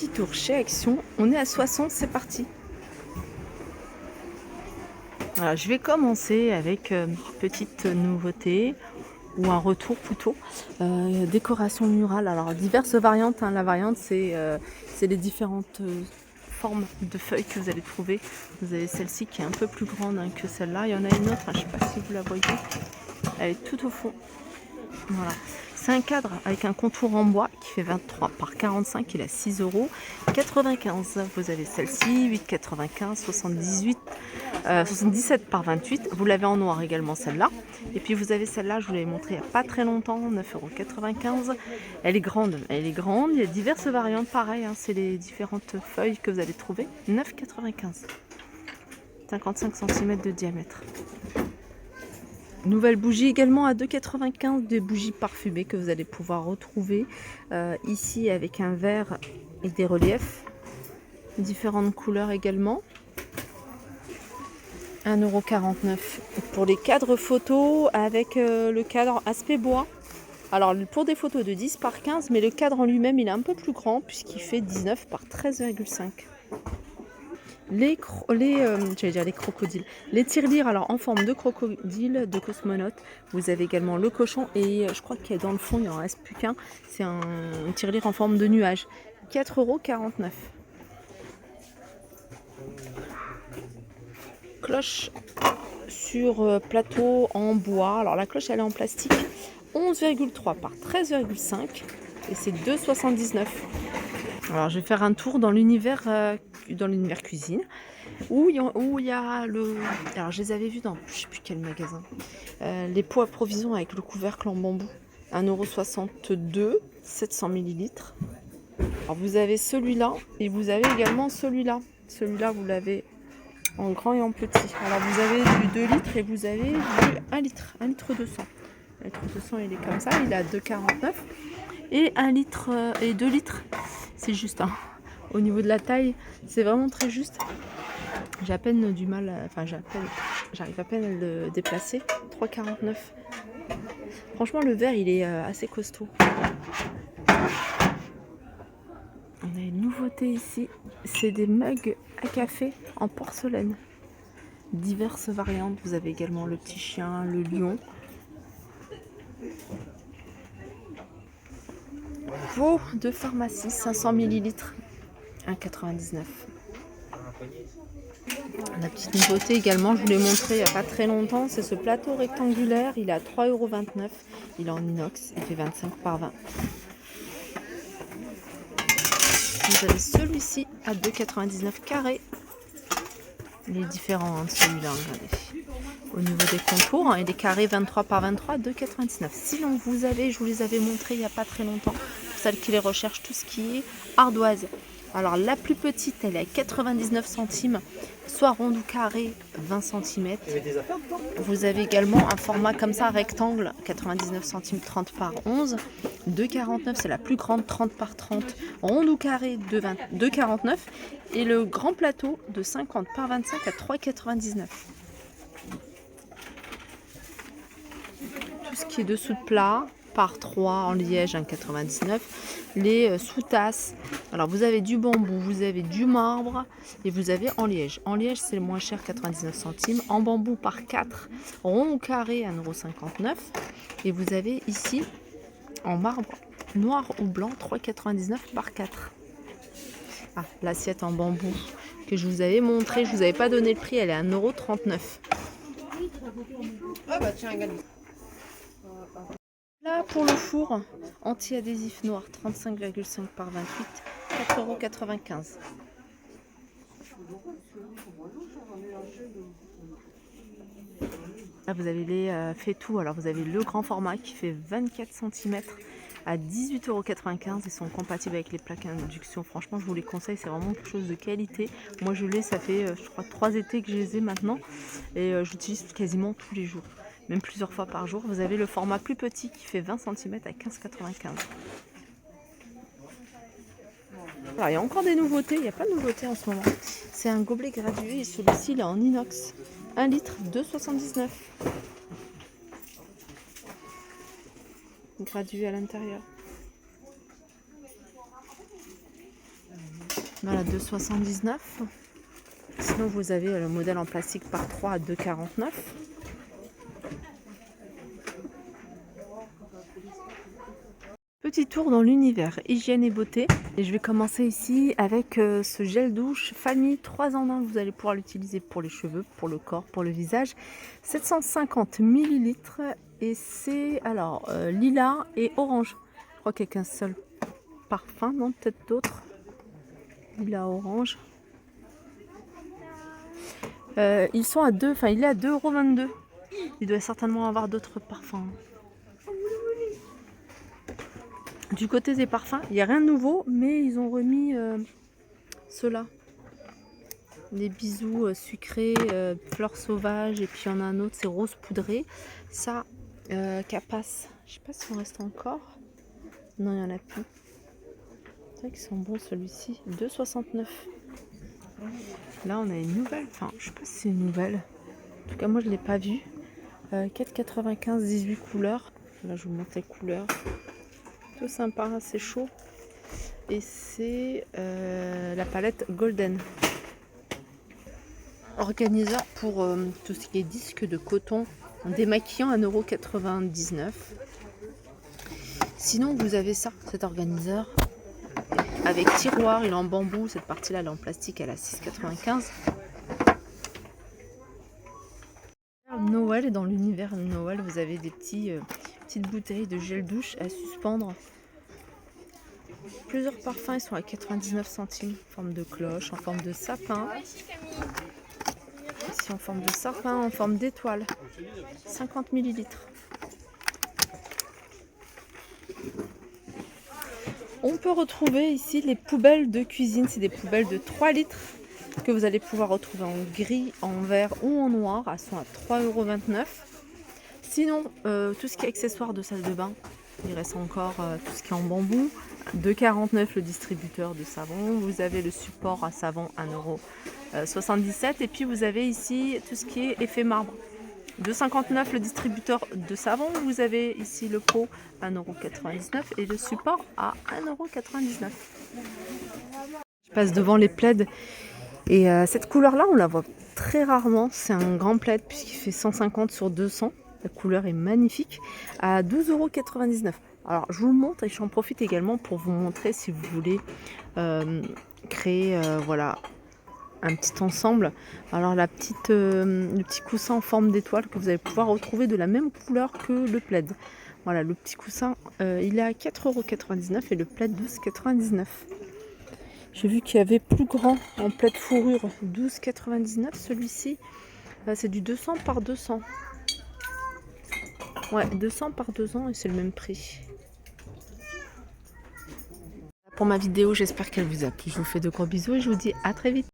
petit tour chez Action. On est à 60, c'est parti. Alors, je vais commencer avec une petite nouveauté ou un retour plutôt. Décoration murale. Alors diverses variantes. La variante c'est les différentes formes de feuilles que vous allez trouver. Vous avez celle-ci qui est un peu plus grande que celle-là. Il y en a une autre, je ne sais pas si vous la voyez. Elle est tout au fond. Voilà. C'est un cadre avec un contour en bois qui fait 23 par 45, il a 6,95 €. Vous avez celle-ci, 8,95, 77 par 28. Vous l'avez en noir également celle-là. Et puis vous avez celle-là, je vous l'avais montré il n'y a pas très longtemps, 9,95 €. Elle est grande, il y a diverses variantes pareil, c'est les différentes feuilles que vous allez trouver. 9,95 €. 55 cm de diamètre. Nouvelle bougie également à 2,95 €, des bougies parfumées que vous allez pouvoir retrouver ici avec un vert et des reliefs. Différentes couleurs également. 1,49 € pour les cadres photos avec le cadre aspect bois. Alors pour des photos de 10 par 15, mais le cadre en lui-même il est un peu plus grand puisqu'il fait 19 par 13,5 €. Les crocodiles, les tirelires alors en forme de crocodile, de cosmonaute. Vous avez également le cochon et je crois qu'il y a dans le fond, il n'en reste plus qu'un. C'est un tirelire en forme de nuage. 4,49 €. Cloche sur plateau en bois. Alors la cloche elle est en plastique. 11,3 par 13,5 et c'est 2,79 €. Alors je vais faire un tour dans l'univers cuisine où il y a le... Alors je les avais vus dans je sais plus quel magasin. Les pots à provision avec le couvercle en bambou. 1,62 €, 700 ml. Alors vous avez celui-là et vous avez également celui-là. Celui-là vous l'avez en grand et en petit. Alors vous avez du 2 litres et vous avez du 1 litre, 1 litre 200. 1 litre 200 il est comme ça, il est à 2,49 €. Et 1 litre et 2 litres, c'est juste. Au niveau de la taille, c'est vraiment très juste. J'ai à peine du mal, j'arrive à peine à le déplacer. 3,49 €. Franchement, le verre, il est assez costaud. On a une nouveauté ici, c'est des mugs à café en porcelaine. Diverses variantes, vous avez également le petit chien, le lion. Pot de pharmacie, 500 ml, 1,99 €. La petite nouveauté également, je vous l'ai montré il n'y a pas très longtemps, c'est ce plateau rectangulaire, il est à 3,29 €, il est en inox, il fait 25 par 20. Vous avez celui-ci à 2,99 € carré. Il est différent de celui-là, regardez. Au niveau des contours, il est carré 23 par 23, 2,99 €. Sinon, vous avez, je vous les avais montrés il n'y a pas très longtemps, pour celles qui les recherchent, tout ce qui est ardoise. Alors la plus petite, elle est à 99 centimes, soit ronde ou carré, 20 cm. Vous avez également un format comme ça, rectangle, 99 centimes, 30 par 11. 2,49 €, c'est la plus grande, 30 par 30, ronde ou carré, 2,49 €. Et le grand plateau de 50 par 25 à 3,99 €. Tout ce qui est dessous de plat, par 3 en liège, 1,99 €. Les sous-tasses, alors vous avez du bambou, vous avez du marbre et vous avez en liège. En liège, c'est le moins cher, 99 centimes. En bambou par 4, rond ou carré, 1,59 €. Et vous avez ici, en marbre, noir ou blanc, 3,99 € par 4. Ah, l'assiette en bambou que je vous avais montré, je vous avais pas donné le prix, elle est à 1,39 €. Ah bah tiens, regarde. Là pour le four, anti-adhésif noir, 35,5 par 28, 4,95 €. Là vous avez les fait-tout, alors vous avez le grand format qui fait 24 cm à 18,95 € et sont compatibles avec les plaques à induction. Franchement je vous les conseille, c'est vraiment quelque chose de qualité. Moi je l'ai, ça fait je crois 3 étés que je les ai maintenant et j'utilise quasiment tous les jours, même plusieurs fois par jour. Vous avez le format plus petit qui fait 20 cm à 15,95 €. Alors, il y a encore des nouveautés, il n'y a pas de nouveautés en ce moment. C'est un gobelet gradué et celui-ci il est en inox. 1 litre, 2,79 €. Gradué à l'intérieur. Voilà, 2,79 €. Sinon, vous avez le modèle en plastique par 3 à 2,49 €. Petit tour dans l'univers hygiène et beauté. Et je vais commencer ici avec ce gel douche famille 3 en 1. Vous allez pouvoir l'utiliser pour les cheveux, pour le corps, pour le visage. 750 ml et c'est alors lilas et orange. Je crois qu'il n'y a qu'un seul parfum, non, peut-être d'autres. Lilas orange. Ils sont à 2, enfin il est à 2,22 €. Il doit certainement avoir d'autres parfums. Du côté des parfums, il n'y a rien de nouveau, mais ils ont remis ceux-là. Des bisous sucrés, fleurs sauvages, et puis il y en a un autre, c'est rose poudré. Ça, Capas, je sais pas si on reste encore. Non, il n'y en a plus. C'est vrai qu'ils sont bons celui-ci. 2,69 €. Là, on a une nouvelle, enfin, je sais pas si c'est une nouvelle. En tout cas, moi, je ne l'ai pas vue. 4,95 €, 18 couleurs. Là, je vous montre les couleurs. Sympa, c'est chaud. Et c'est la palette Golden. Organiseur pour tout ce qui est disque de coton démaquillant, 1,99 €. Sinon, vous avez ça, cet organiseur avec tiroir, il est en bambou. Cette partie-là, elle est en plastique, elle est à 6,95 €. Noël, et dans l'univers de Noël, vous avez des petites bouteilles de gel douche à suspendre. Plusieurs parfums, ils sont à 99 centimes, en forme de cloche, en forme de sapin. Ici en forme de sapin, en forme d'étoile. 50 ml. On peut retrouver ici les poubelles de cuisine. C'est des poubelles de 3 litres que vous allez pouvoir retrouver en gris, en vert ou en noir. Elles sont à 3,29 €. Sinon, tout ce qui est accessoires de salle de bain, il reste encore tout ce qui est en bambou. 2,49 € le distributeur de savon. Vous avez le support à savon, 1,77 €. Et puis vous avez ici tout ce qui est effet marbre. 2,59 € le distributeur de savon. Vous avez ici le pot, 1,99 € et le support à 1,99 €. Je passe devant les plaids. Et cette couleur-là, on la voit très rarement. C'est un grand plaid puisqu'il fait 150 sur 200. La couleur est magnifique, à 12,99 €. Alors, je vous le montre et j'en profite également pour vous montrer si vous voulez créer voilà, un petit ensemble. Alors, le petit coussin en forme d'étoile que vous allez pouvoir retrouver de la même couleur que le plaid. Voilà, le petit coussin, il est à 4,99 € et le plaid 12,99 €. J'ai vu qu'il y avait plus grand en plaid fourrure, 12,99 € celui-ci. C'est du 200 par 200. Ouais, 200 par 200 et c'est le même prix. Pour ma vidéo, j'espère qu'elle vous a plu. Je vous fais de gros bisous et je vous dis à très vite.